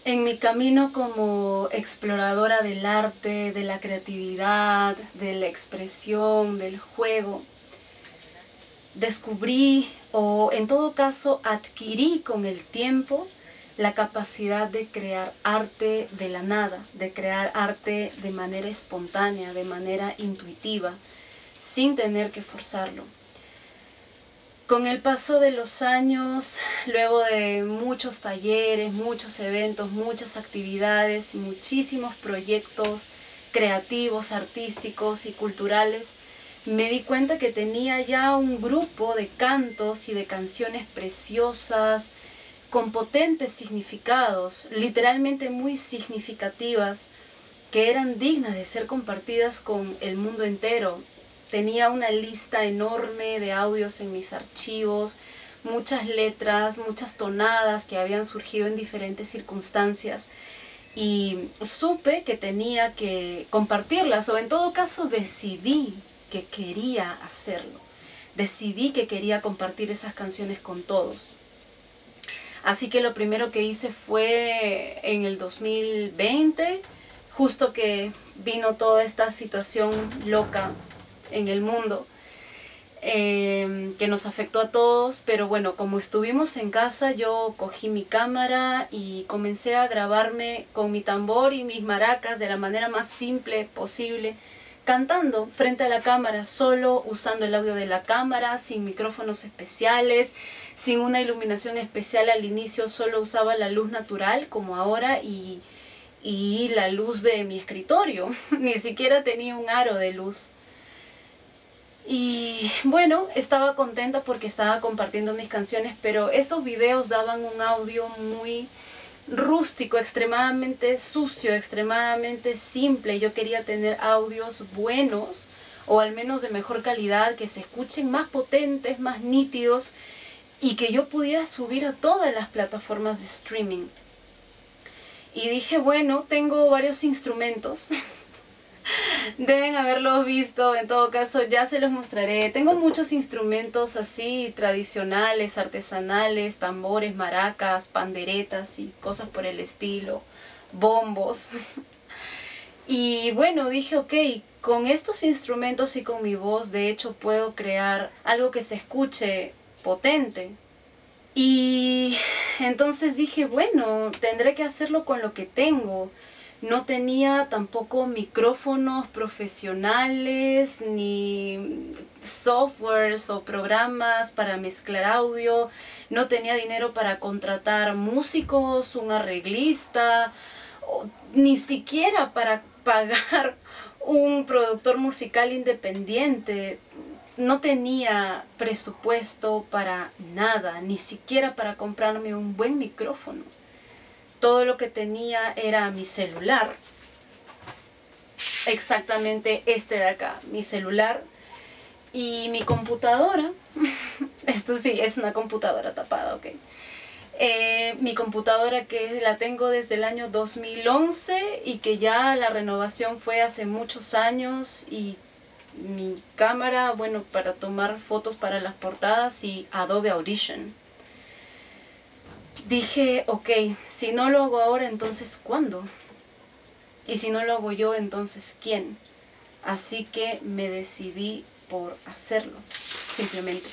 En mi camino como exploradora del arte, de la creatividad, de la expresión, del juego, descubrí o en todo caso adquirí con el tiempo la capacidad de crear arte de la nada, de crear arte de manera espontánea, de manera intuitiva, sin tener que forzarlo. Con el paso de los años, luego de muchos talleres, muchos eventos, muchas actividades y muchísimos proyectos creativos, artísticos y culturales, me di cuenta que tenía ya un grupo de cantos y de canciones preciosas, con potentes significados, literalmente muy significativas, que eran dignas de ser compartidas con el mundo entero. Tenía una lista enorme de audios en mis archivos, muchas letras, muchas tonadas que habían surgido en diferentes circunstancias, y supe que tenía que compartirlas, o en todo caso decidí que quería hacerlo. Decidí que quería compartir esas canciones con todos. Así que lo primero que hice fue en el 2020, justo que vino toda esta situación loca en el mundo, que nos afectó a todos, pero bueno, como estuvimos en casa, yo cogí mi cámara y comencé a grabarme con mi tambor y mis maracas de la manera más simple posible, cantando frente a la cámara, solo usando el audio de la cámara, sin micrófonos especiales, sin una iluminación especial al inicio, solo usaba la luz natural como ahora y la luz de mi escritorio, ni siquiera tenía un aro de luz. Y bueno, estaba contenta porque estaba compartiendo mis canciones, pero esos videos daban un audio muy rústico, extremadamente sucio, extremadamente simple. Yo quería tener audios buenos, o al menos de mejor calidad, que se escuchen más potentes, más nítidos, y que yo pudiera subir a todas las plataformas de streaming. Y dije, bueno, tengo varios instrumentos. Deben haberlos visto, en todo caso ya se los mostraré. Tengo muchos instrumentos así tradicionales, artesanales, tambores, maracas, panderetas y cosas por el estilo, bombos. Y bueno, dije, ok, con estos instrumentos y con mi voz, de hecho puedo crear algo que se escuche potente. Y entonces dije, bueno, tendré que hacerlo con lo que tengo. No tenía tampoco micrófonos profesionales, ni softwares o programas para mezclar audio. No tenía dinero para contratar músicos, un arreglista, ni siquiera para pagar un productor musical independiente. No tenía presupuesto para nada, ni siquiera para comprarme un buen micrófono. Todo lo que tenía era mi celular, exactamente este de acá, mi celular y mi computadora. Esto sí, es una computadora tapada, ok. Mi computadora, que la tengo desde el año 2011 y que ya la renovación fue hace muchos años, y mi cámara, bueno, para tomar fotos para las portadas, y Adobe Audition. Dije, ok, si no lo hago ahora, entonces ¿cuándo? Y si no lo hago yo, entonces ¿quién? Así que me decidí por hacerlo, simplemente.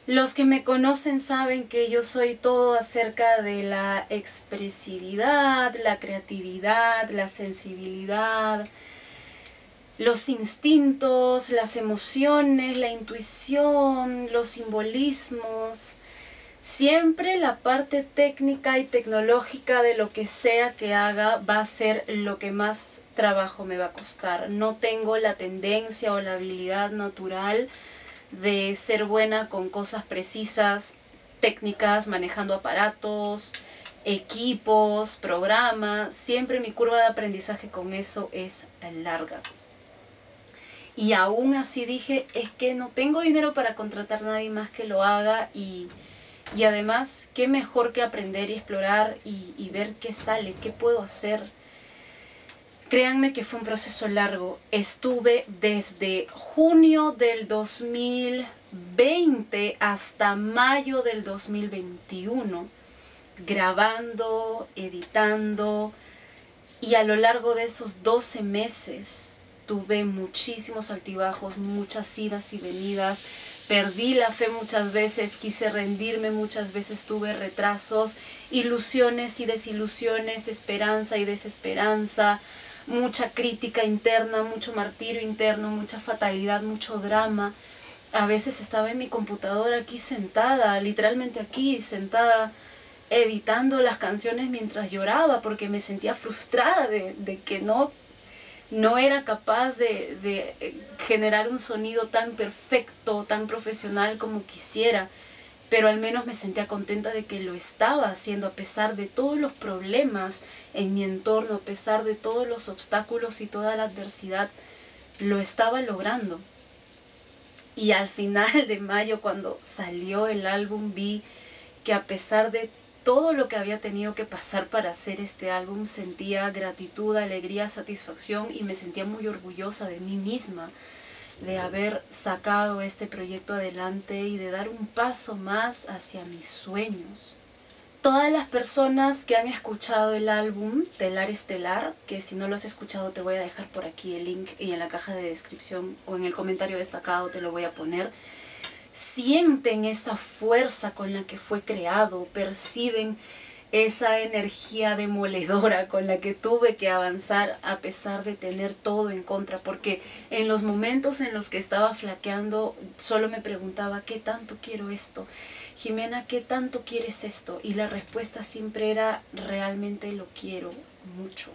Los que me conocen saben que yo soy todo acerca de la expresividad, la creatividad, la sensibilidad, los instintos, las emociones, la intuición, los simbolismos. Siempre la parte técnica y tecnológica de lo que sea que haga va a ser lo que más trabajo me va a costar. No tengo la tendencia o la habilidad natural de ser buena con cosas precisas, técnicas, manejando aparatos, equipos, programas. Siempre mi curva de aprendizaje con eso es larga. Y aún así dije, es que no tengo dinero para contratar a nadie más que lo haga, y además, qué mejor que aprender y explorar y ver qué sale, qué puedo hacer. Créanme que fue un proceso largo. Estuve desde junio del 2020 hasta mayo del 2021 grabando, editando, y a lo largo de esos 12 meses tuve muchísimos altibajos, muchas idas y venidas, perdí la fe muchas veces, quise rendirme muchas veces, tuve retrasos, ilusiones y desilusiones, esperanza y desesperanza, mucha crítica interna, mucho martirio interno, mucha fatalidad, mucho drama. A veces estaba en mi computadora aquí sentada, literalmente aquí sentada, editando las canciones mientras lloraba porque me sentía frustrada de que no era capaz de generar un sonido tan perfecto, tan profesional como quisiera, pero al menos me sentía contenta de que lo estaba haciendo a pesar de todos los problemas en mi entorno, a pesar de todos los obstáculos y toda la adversidad, lo estaba logrando. Y al final de mayo, cuando salió el álbum, vi que a pesar de todo lo que había tenido que pasar para hacer este álbum, sentía gratitud, alegría, satisfacción y me sentía muy orgullosa de mí misma, de haber sacado este proyecto adelante y de dar un paso más hacia mis sueños. Todas las personas que han escuchado el álbum Telar Estelar, que si no lo has escuchado te voy a dejar por aquí el link y en la caja de descripción o en el comentario destacado te lo voy a poner, sienten esa fuerza con la que fue creado, perciben esa energía demoledora con la que tuve que avanzar a pesar de tener todo en contra, porque en los momentos en los que estaba flaqueando solo me preguntaba ¿qué tanto quiero esto? Jimena, ¿qué tanto quieres esto? Y la respuesta siempre era realmente lo quiero mucho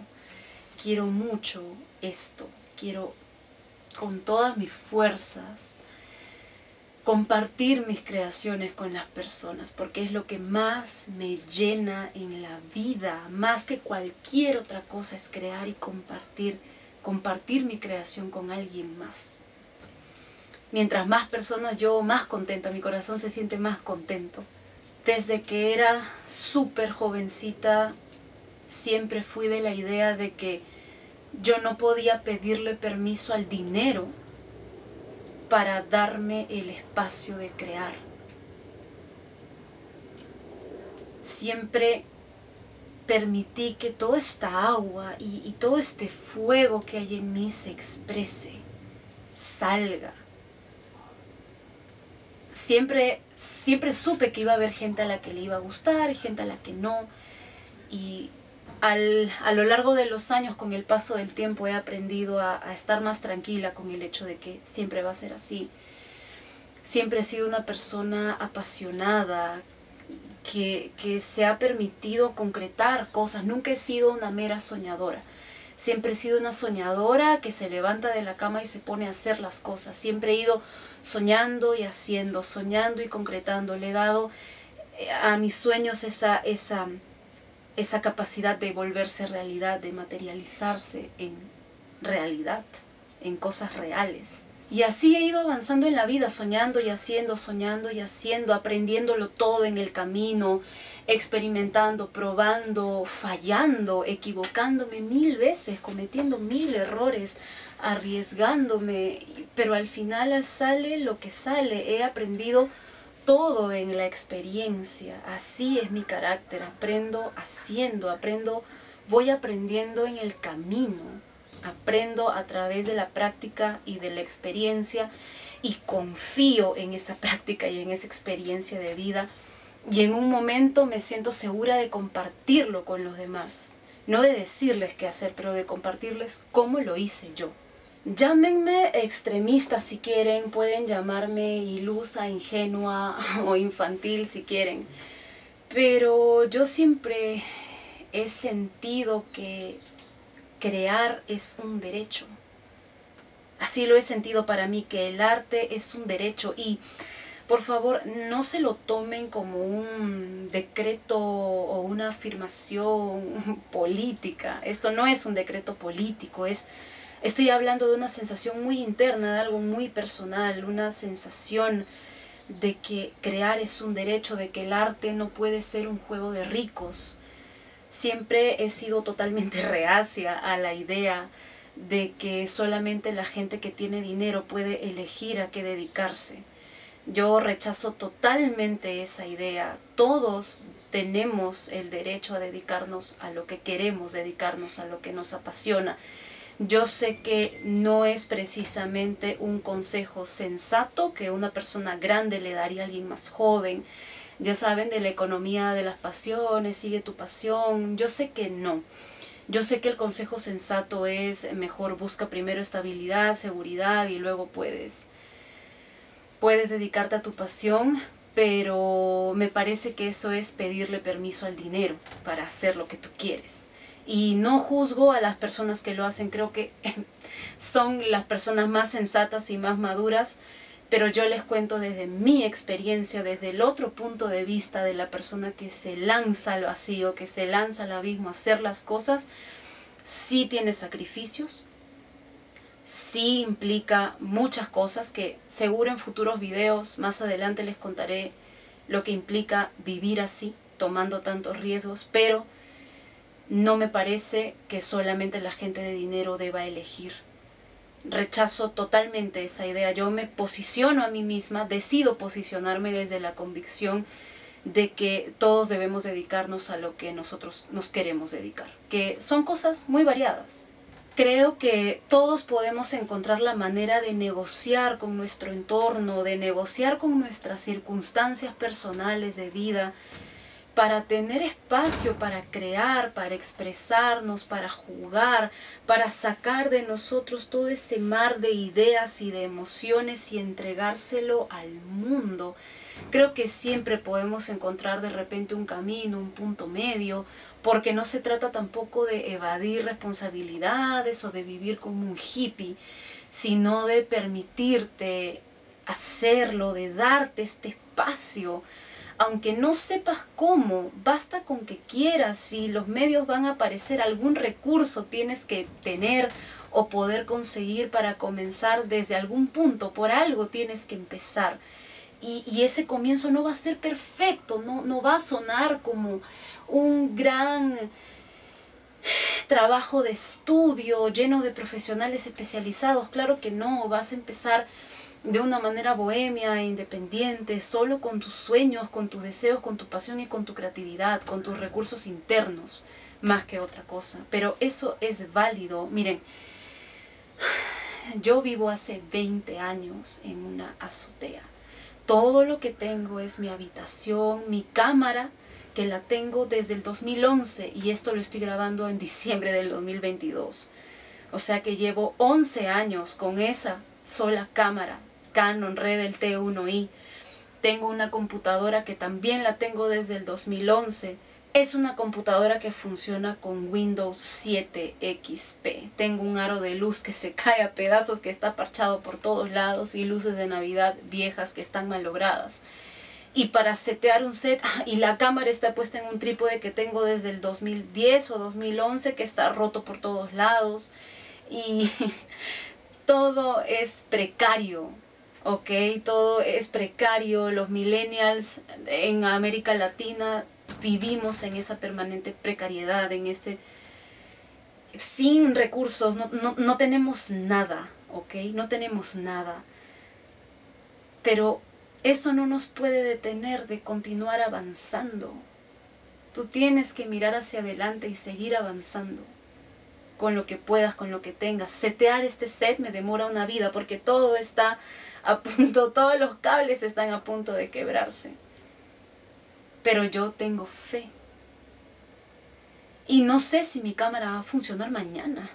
esto, quiero con todas mis fuerzas compartir mis creaciones con las personas, porque es lo que más me llena en la vida, más que cualquier otra cosa, es crear y compartir mi creación con alguien más. Mientras más personas yo, más contenta, mi corazón se siente más contento. Desde que era súper jovencita, siempre fui de la idea de que yo no podía pedirle permiso al dinero para darme el espacio de crear. Siempre permití que toda esta agua y todo este fuego que hay en mí se exprese, salga. Siempre supe que iba a haber gente a la que le iba a gustar y gente a la que no. Y a lo largo de los años, con el paso del tiempo, he aprendido a estar más tranquila con el hecho de que siempre va a ser así. Siempre he sido una persona apasionada, que se ha permitido concretar cosas. Nunca he sido una mera soñadora. Siempre he sido una soñadora que se levanta de la cama y se pone a hacer las cosas. Siempre he ido soñando y haciendo, soñando y concretando. Le he dado a mis sueños esa capacidad de volverse realidad, de materializarse en realidad, en cosas reales. Y así he ido avanzando en la vida, soñando y haciendo, aprendiéndolo todo en el camino, experimentando, probando, fallando, equivocándome 1000 veces, cometiendo 1000 errores, arriesgándome, pero al final sale lo que sale. He aprendido todo en la experiencia. Así es mi carácter, aprendo haciendo, voy aprendiendo en el camino, aprendo a través de la práctica y de la experiencia y confío en esa práctica y en esa experiencia de vida, y en un momento me siento segura de compartirlo con los demás, no de decirles qué hacer, pero de compartirles cómo lo hice yo. Llámenme extremista si quieren, pueden llamarme ilusa, ingenua o infantil si quieren, pero yo siempre he sentido que crear es un derecho. Así lo he sentido para mí, que el arte es un derecho. Y por favor, no se lo tomen como un decreto o una afirmación política. Esto no es un decreto político, estoy hablando de una sensación muy interna, de algo muy personal, una sensación de que crear es un derecho, de que el arte no puede ser un juego de ricos. Siempre he sido totalmente reacia a la idea de que solamente la gente que tiene dinero puede elegir a qué dedicarse. Yo rechazo totalmente esa idea. Todos tenemos el derecho a dedicarnos a lo que queremos dedicarnos, a lo que nos apasiona. Yo sé que no es precisamente un consejo sensato que una persona grande le daría a alguien más joven. Ya saben, de la economía de las pasiones, sigue tu pasión. Yo sé que no. Yo sé que el consejo sensato es mejor busca primero estabilidad, seguridad y luego puedes dedicarte a tu pasión, pero me parece que eso es pedirle permiso al dinero para hacer lo que tú quieres. Y no juzgo a las personas que lo hacen, creo que son las personas más sensatas y más maduras, pero yo les cuento desde mi experiencia, desde el otro punto de vista de la persona que se lanza al vacío, que se lanza al abismo a hacer las cosas. Sí tiene sacrificios, sí implica muchas cosas que seguro en futuros videos más adelante les contaré lo que implica vivir así, tomando tantos riesgos, pero no me parece que solamente la gente de dinero deba elegir. Rechazo totalmente esa idea. Yo me posiciono a mí misma, decido posicionarme desde la convicción de que todos debemos dedicarnos a lo que nosotros nos queremos dedicar, que son cosas muy variadas. Creo que todos podemos encontrar la manera de negociar con nuestro entorno, de negociar con nuestras circunstancias personales de vida, para tener espacio para crear, para expresarnos, para jugar, para sacar de nosotros todo ese mar de ideas y de emociones y entregárselo al mundo. Creo que siempre podemos encontrar de repente un camino, un punto medio, porque no se trata tampoco de evadir responsabilidades o de vivir como un hippie, sino de permitirte hacerlo, de darte este espacio. Aunque no sepas cómo, basta con que quieras. Si los medios van a aparecer, algún recurso tienes que tener o poder conseguir para comenzar desde algún punto. Por algo tienes que empezar. Y ese comienzo no va a ser perfecto, no va a sonar como un gran trabajo de estudio lleno de profesionales especializados. Claro que no, vas a empezar de una manera bohemia e independiente, solo con tus sueños, con tus deseos, con tu pasión y con tu creatividad, con tus recursos internos, más que otra cosa. Pero eso es válido. Miren, yo vivo hace 20 años en una azotea. Todo lo que tengo es mi habitación, mi cámara, que la tengo desde el 2011 y esto lo estoy grabando en diciembre del 2022. O sea que llevo 11 años con esa sola cámara. Canon Rebel T1i. Tengo una computadora que también la tengo desde el 2011. Es una computadora que funciona con Windows 7 XP. Tengo un aro de luz que se cae a pedazos, que está parchado por todos lados, y luces de Navidad viejas que están malogradas. Y para setear un set, y la cámara está puesta en un trípode que tengo desde el 2010 o 2011, que está roto por todos lados. Y todo es precario. Ok, todo es precario. Los millennials en América Latina vivimos en esa permanente precariedad, en sin recursos, no tenemos nada, ok, no tenemos nada. Pero eso no nos puede detener de continuar avanzando. Tú tienes que mirar hacia adelante y seguir avanzando. Con lo que puedas, con lo que tengas. Setear este set me demora una vida porque todo está a punto, todos los cables están a punto de quebrarse. Pero yo tengo fe. Y no sé si mi cámara va a funcionar mañana.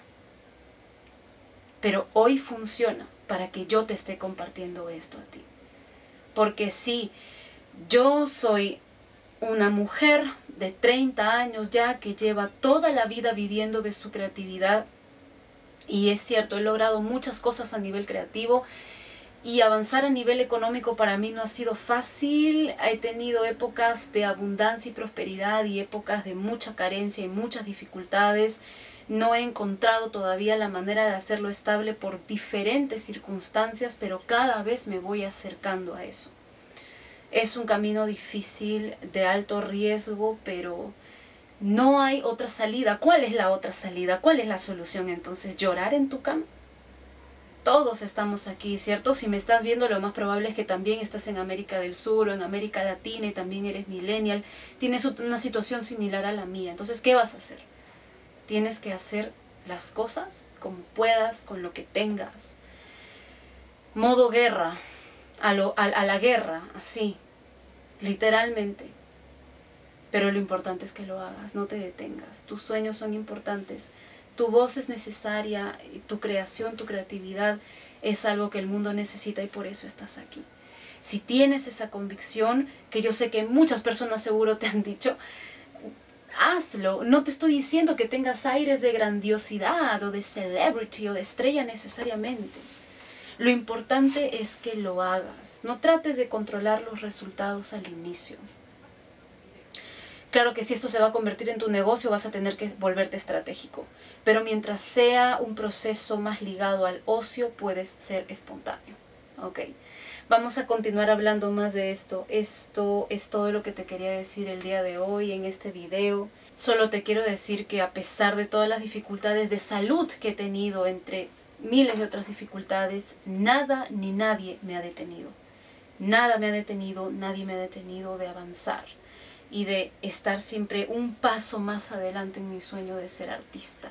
Pero hoy funciona para que yo te esté compartiendo esto a ti. Porque sí, yo soy una mujer de 30 años ya que lleva toda la vida viviendo de su creatividad. Y es cierto, he logrado muchas cosas a nivel creativo. Y avanzar a nivel económico para mí no ha sido fácil. He tenido épocas de abundancia y prosperidad y épocas de mucha carencia y muchas dificultades. No he encontrado todavía la manera de hacerlo estable por diferentes circunstancias, pero cada vez me voy acercando a eso. Es un camino difícil, de alto riesgo, pero no hay otra salida. ¿Cuál es la otra salida? ¿Cuál es la solución entonces? ¿Llorar en tu cama? todos estamos aquí, ¿cierto? Si me estás viendo, lo más probable es que también estás en América del Sur o en América Latina y también eres millennial. Tienes una situación similar a la mía. Entonces, ¿qué vas a hacer? Tienes que hacer las cosas como puedas, con lo que tengas. Modo guerra, a la guerra, así, literalmente. Pero lo importante es que lo hagas, no te detengas. Tus sueños son importantes. Tu voz es necesaria, tu creación, tu creatividad es algo que el mundo necesita y por eso estás aquí. Si tienes esa convicción, que yo sé que muchas personas seguro te han dicho, hazlo. No te estoy diciendo que tengas aires de grandiosidad o de celebrity o de estrella necesariamente. Lo importante es que lo hagas. No trates de controlar los resultados al inicio. Claro que si esto se va a convertir en tu negocio vas a tener que volverte estratégico. Pero mientras sea un proceso más ligado al ocio, puedes ser espontáneo. ¿Ok? Vamos a continuar hablando más de esto. Esto es todo lo que te quería decir el día de hoy en este video. Solo te quiero decir que a pesar de todas las dificultades de salud que he tenido, entre miles de otras dificultades, nada ni nadie me ha detenido. Nada me ha detenido, nadie me ha detenido de avanzar y de estar siempre un paso más adelante en mi sueño de ser artista.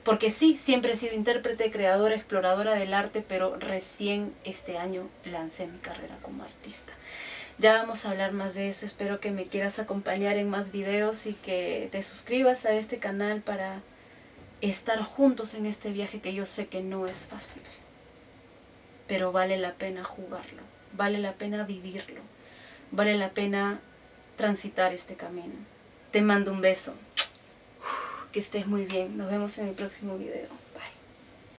Porque sí, siempre he sido intérprete, creadora, exploradora del arte, pero recién este año lancé mi carrera como artista. Ya vamos a hablar más de eso, espero que me quieras acompañar en más videos y que te suscribas a este canal para estar juntos en este viaje que yo sé que no es fácil. Pero vale la pena jugarlo, vale la pena vivirlo, vale la pena transitar este camino. Te mando un beso. Que estés muy bien. Nos vemos en el próximo video.